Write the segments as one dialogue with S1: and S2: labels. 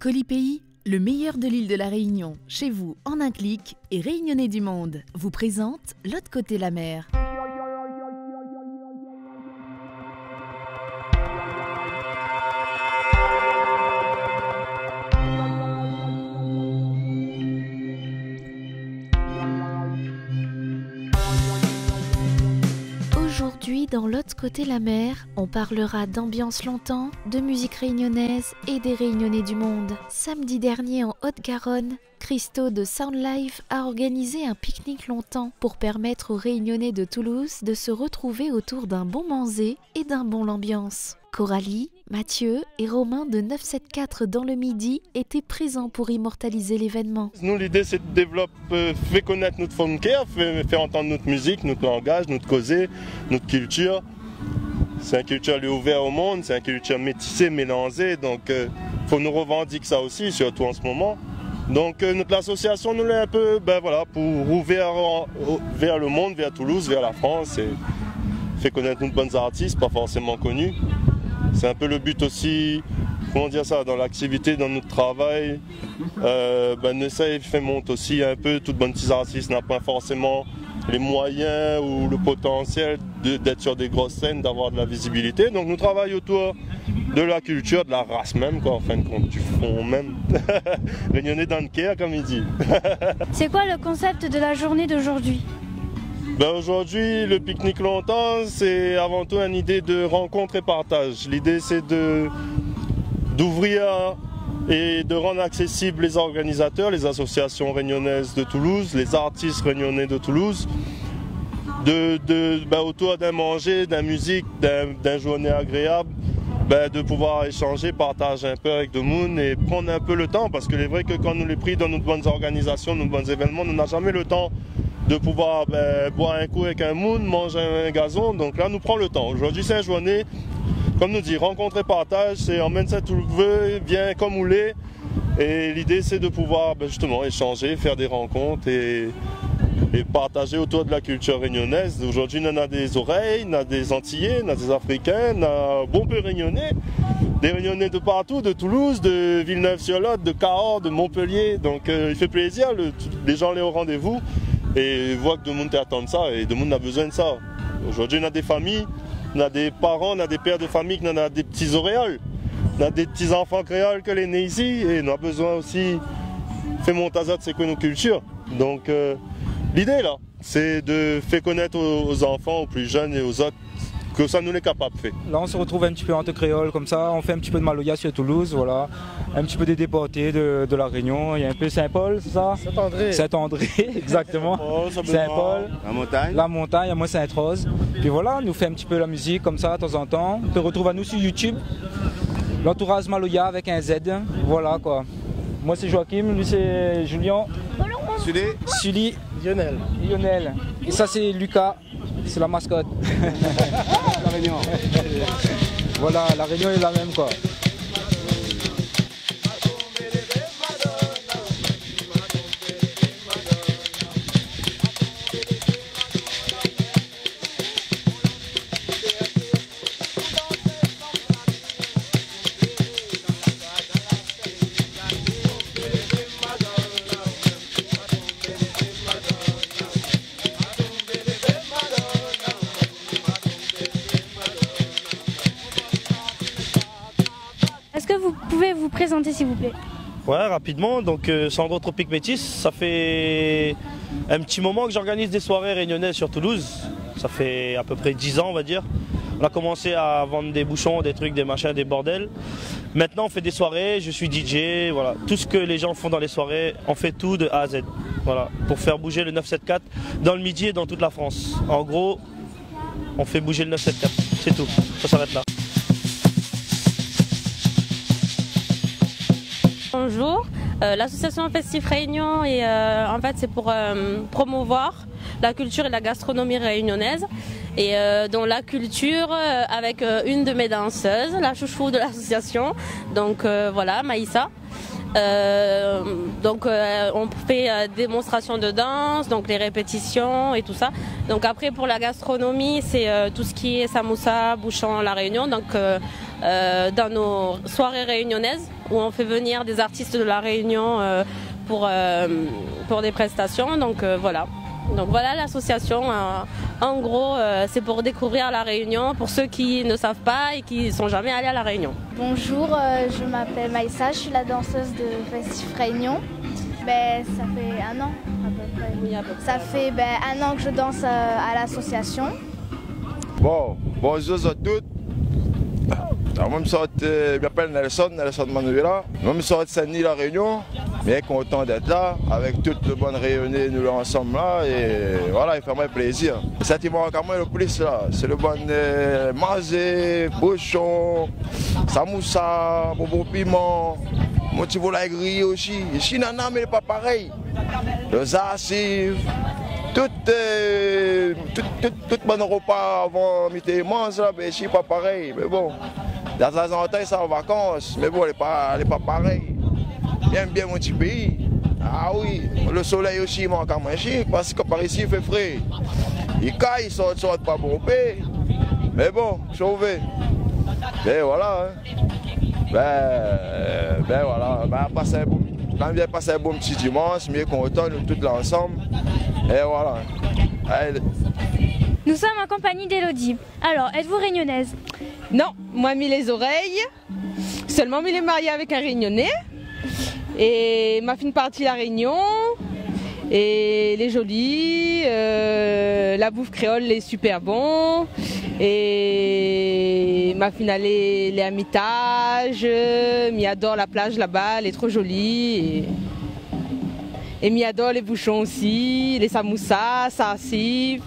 S1: Colipaís, le meilleur de l'île de la Réunion, chez vous en un clic et Réunionnais du monde, vous présente L'autre côté la mer. Aujourd'hui, dans L'autre côté la mer, on parlera d'ambiance longtemps, de musique réunionnaise et des Réunionnais du monde. Samedi dernier en Haute-Garonne, Christo de Sound Life a organisé un pique-nique longtemps pour permettre aux Réunionnais de Toulouse de se retrouver autour d'un bon manger et d'un bon ambiance. Coralie, Mathieu et Romain de 974 dans le Midi étaient présents pour immortaliser l'événement.
S2: Nous, l'idée, c'est de développer, faire connaître notre funker, faire entendre notre musique, notre langage, notre causé, notre culture. C'est une culture ouverte au monde, c'est une culture métissée, mélangée, donc il faut nous revendiquer ça aussi, surtout en ce moment. Donc notre association nous l'est un peu pour ouvrir vers le monde, vers Toulouse, vers la France et faire connaître nos bonnes artistes, pas forcément connus. C'est un peu le but aussi, comment dire ça, dans l'activité, dans notre travail. On essaie de faire monter aussi un peu, toutes bonnes petits artistes n'ont pas forcément les moyens ou le potentiel d'être sur des grosses scènes, d'avoir de la visibilité. Donc nous travaillons autour de la culture, de la race même, quoi, en fin de compte, du front même. Réunionnais dans le cœur, comme il dit.
S3: C'est quoi le concept de la journée d'aujourd'hui ?
S2: Aujourd'hui, le pique-nique longtemps, c'est avant tout une idée de rencontre et partage. L'idée, c'est d'ouvrir et de rendre accessibles les organisateurs, les associations réunionnaises de Toulouse, les artistes réunionnais de Toulouse, autour d'un manger, d'une musique, d'un journée agréable, de pouvoir échanger, partager un peu avec le monde et prendre un peu le temps. Parce que c'est vrai que quand nous les pris dans nos bonnes organisations, nos bons événements, on n'a jamais le temps de pouvoir boire un coup avec un monde, manger un gazon. Donc là, nous prend le temps. Aujourd'hui, c'est une journée, comme nous dit, rencontre et partage. C'est emmène ça tout le veut, viens comme vous voulez. Et l'idée, c'est de pouvoir justement échanger, faire des rencontres et partager autour de la culture réunionnaise. Aujourd'hui, on a des oreilles, on a des Antillais, on a des Africains, on a bon peu Réunionnais. Des Réunionnais de partout, de Toulouse, de Villeneuve-sur-Lot, de Cahors, de Montpellier. Donc il fait plaisir, les gens sont au rendez-vous. Et voit que tout le monde attend ça et tout le monde a besoin de ça. Aujourd'hui, on a des familles, on a des parents, on a des pères de famille, on a des petits oréoles, on a des petits enfants créoles que les nés ici et on a besoin aussi de faire monter ça de c'est quoi nos cultures. Donc l'idée là, c'est de faire connaître aux enfants, aux plus jeunes et aux autres que ça nous est capable de faire.
S4: Là on se retrouve un petit peu entre créoles comme ça, on fait un petit peu de Maloya sur Toulouse, voilà, un petit peu des déportés de la Réunion, il y a un peu Saint-Paul, c'est ça ?
S2: Saint-André.
S4: Saint-André, exactement. Saint-Paul, la montagne, à moi Sainte-Rose. Puis voilà, on nous fait un petit peu la musique comme ça de temps en temps. On peut retrouver à nous sur YouTube, l'entourage Maloya avec un Z, voilà quoi. Moi c'est Joachim, lui c'est Julien. Sully. Lionel. Et ça c'est Lucas. C'est la mascotte. La Réunion. Voilà, la Réunion est la même quoi.
S3: Est-ce que vous pouvez vous présenter s'il vous plaît ?
S5: Ouais, rapidement, donc Sandro Tropique Métis, ça fait un petit moment que j'organise des soirées réunionnaises sur Toulouse, ça fait à peu près 10 ans on va dire. On a commencé à vendre des bouchons, des trucs, des machins, des bordels. Maintenant on fait des soirées, je suis DJ, voilà. Tout ce que les gens font dans les soirées, on fait tout de A à Z. Voilà, pour faire bouger le 974 dans le Midi et dans toute la France. En gros, on fait bouger le 974, c'est tout, ça s'arrête là.
S6: Bonjour, l'association Festif Réunion et en fait c'est pour promouvoir la culture et la gastronomie réunionnaise et dans la culture avec une de mes danseuses, la chouchou de l'association, donc voilà, Maïssa. On fait démonstration de danse, donc les répétitions et tout ça. Donc après pour la gastronomie, c'est tout ce qui est samoussa, bouchon, la Réunion. Donc dans nos soirées réunionnaises, où on fait venir des artistes de la Réunion pour des prestations. Donc voilà. Donc voilà l'association. En gros, c'est pour découvrir la Réunion pour ceux qui ne savent pas et qui ne sont jamais allés à la Réunion.
S7: Bonjour, je m'appelle Maïssa, je suis la danseuse de Festif Réunion. Ça fait 1 an à peu près.
S6: Oui, à peu près.
S7: Ça fait 1 an que je danse à l'association.
S8: Bon, bonjour à toutes. Alors, moi, je m'appelle Nelson Manuela. Moi, je suis de Saint-Denis, la Réunion. Bien content d'être là, avec toutes les bonnes Réunionnais, nous là ensemble là. Et voilà, il fait moi plaisir. Ça qui manque à moi le plus là, c'est le bon manger, bouchon, samoussa, bonbon piment, mon petit volaille grillé aussi. Ici, nana, mais pas pareil. Le zacive. Tout bon repas avant midi mange là, mais ici pas pareil. Mais bon, de temps en temps ça en vacances, mais bon, elle n'est pas pareil. Bien mon petit pays. Ah oui, le soleil aussi manque à manger parce que par ici il fait frais. Il caille, il sort pas bon paix. Mais bon, chauvé. Ben voilà. Ben voilà. On vient passer un bon petit dimanche, mieux content, nous tous là ensemble. Et voilà. Allez.
S3: Nous sommes en compagnie d'Elodie. Alors, êtes-vous réunionnaise?
S9: Non, moi mis les oreilles. Seulement mis les mariés avec un Réunionnais. Et ma fine partie la Réunion. Et les jolis. La bouffe créole est super bon. Et ma fine les amitages. Mi adore la plage là-bas, elle est trop jolie. Et mi adore les bouchons aussi, les samoussas, sarcives,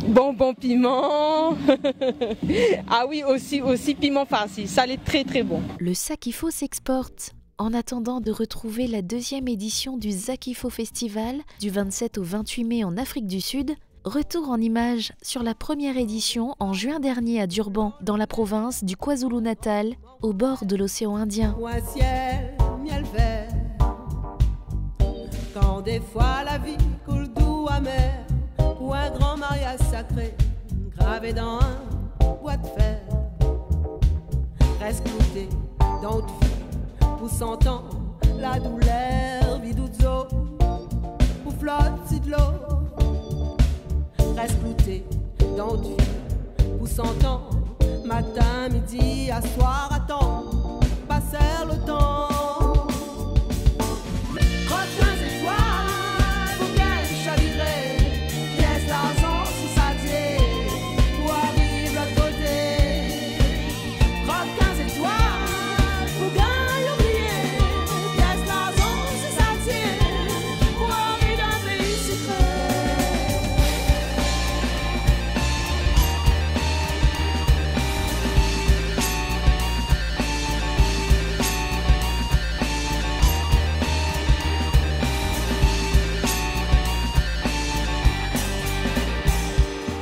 S9: bonbons piment. Ah oui, aussi piment farci, ça est très très bon.
S1: Le Zakifo s'exporte. En attendant de retrouver la 2e édition du Zakifo Festival du 27 au 28 mai en Afrique du Sud, retour en images sur la première édition en juin dernier à Durban, dans la province du KwaZulu-Natal, au bord de l'océan Indien.
S10: Miel vert. Quand des fois la vie coule doux amer, ou un grand mariage sacré gravé dans un bois de fer, reste clouté dans toute vie, où s'entend la douleur, vidouzo, où flotte si de l'eau, reste clouté dans toute vie, où s'entend matin, midi, à soir, attend, passer le temps.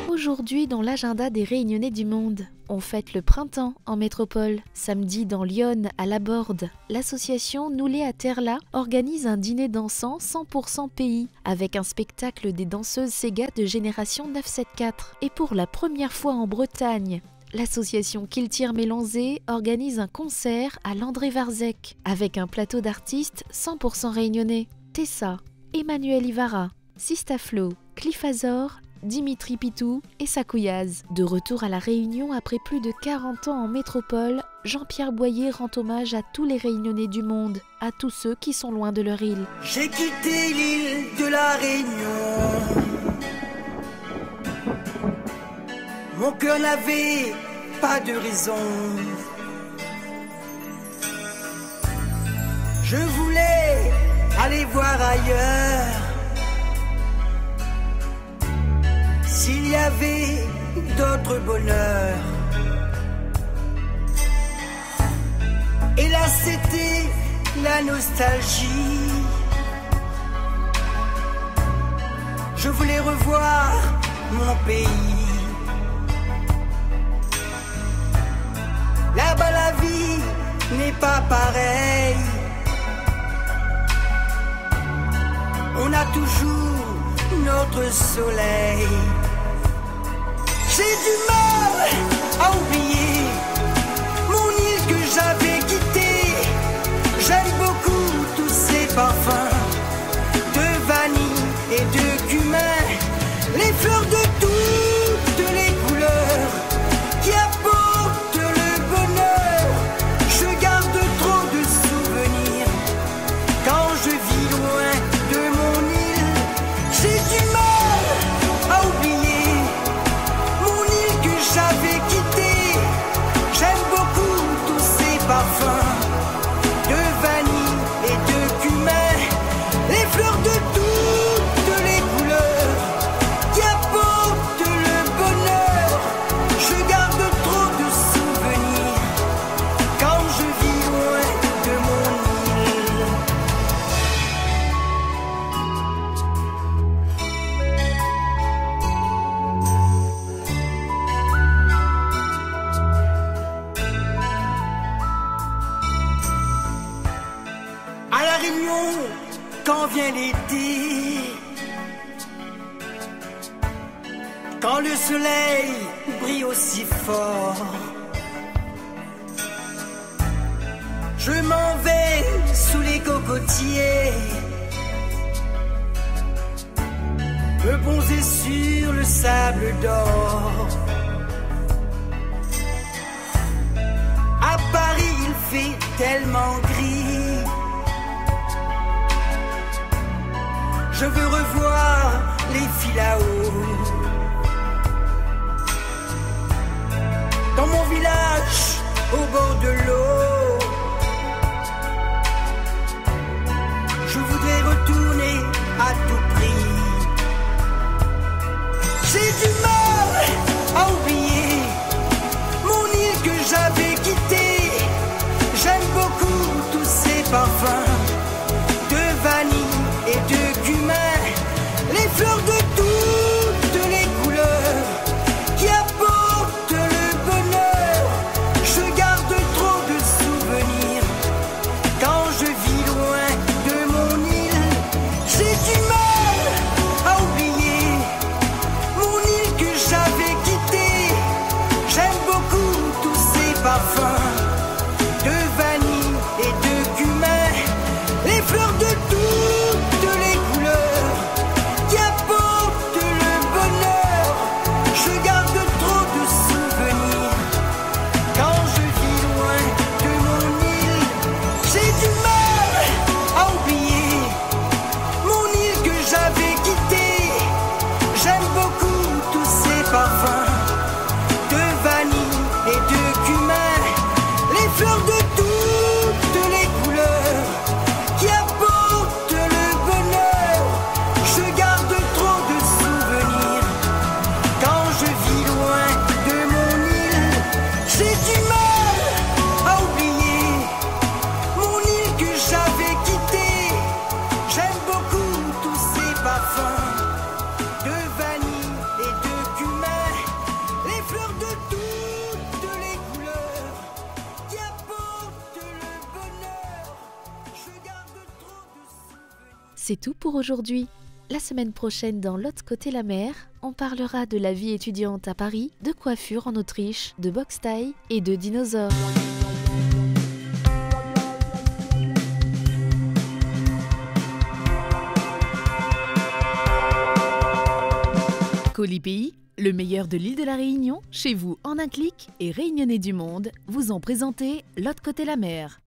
S1: Aujourd'hui, dans l'agenda des Réunionnais du monde, on fête le printemps en métropole. Samedi, dans Lyon, à la Borde, l'association Noulé à Terla organise un dîner dansant 100% pays, avec un spectacle des danseuses Sega de génération 974. Et pour la première fois en Bretagne, l'association Kiltir Mélanzé organise un concert à l'André Varzec, avec un plateau d'artistes 100% réunionnais. Tessa, Emmanuel Ivara, Sistaflo, Cliff Azor, Dimitri Pitou et Sakouyaz. De retour à la Réunion après plus de 40 ans en métropole, Jean-Pierre Boyer rend hommage à tous les Réunionnais du monde, à tous ceux qui sont loin de leur île.
S11: J'ai quitté l'île de la Réunion. Mon cœur n'avait pas de raison. Je voulais aller voir ailleurs. S'il y avait d'autres bonheurs. Et là c'était la nostalgie. Je voulais revoir mon pays. Là-bas la vie n'est pas pareille. On a toujours notre soleil. J'ai du mal à oublier mon île que j'avais quittée. Réunion, quand vient l'été, quand le soleil brille aussi fort, je m'en vais sous les cocotiers, me bronzer sur le sable d'or. À Paris il fait tellement gris, je veux revoir les filles là-haut. Dans mon village, au bord de l'eau, je voudrais retourner à tout prix. J'ai du mal à oublier mon île que j'avais quittée. J'aime beaucoup tous ces parfums de vanille et de cumin, les fleurs de toutes les couleurs qui apportent le bonheur. Je garde trop de souvenirs quand je vis loin de mon île. J'ai du mal à oublier mon île que j'avais quittée. J'aime beaucoup tous ces parfums de vanille et de cumin, les fleurs de toutes les couleurs qui apportent le bonheur. Je garde trop de souvenirs quand je vis loin de mon île. J'ai du mal à oublier mon île que j'avais quittée. J'aime beaucoup tous ces parfums de vanille et de cumin, les fleurs de toutes les couleurs qui apportent le bonheur. Je garde trop de souvenirs quand je vis loin de mon île. J'ai du mal à oublier mon île que j'avais quittée. J'aime beaucoup tous ces parfums de vanille et de cumin, les fleurs de toutes les couleurs qui apportent le bonheur. Je garde trop de souvenirs.
S1: C'est tout pour aujourd'hui. La semaine prochaine, dans l'autre côté la mer, on parlera de la vie étudiante à Paris, de coiffure en Autriche, de boxe thaï et de dinosaures. Colipéi, le meilleur de l'île de la Réunion, chez vous en un clic, et Réunionnais du monde vous ont présenté l'autre côté la mer.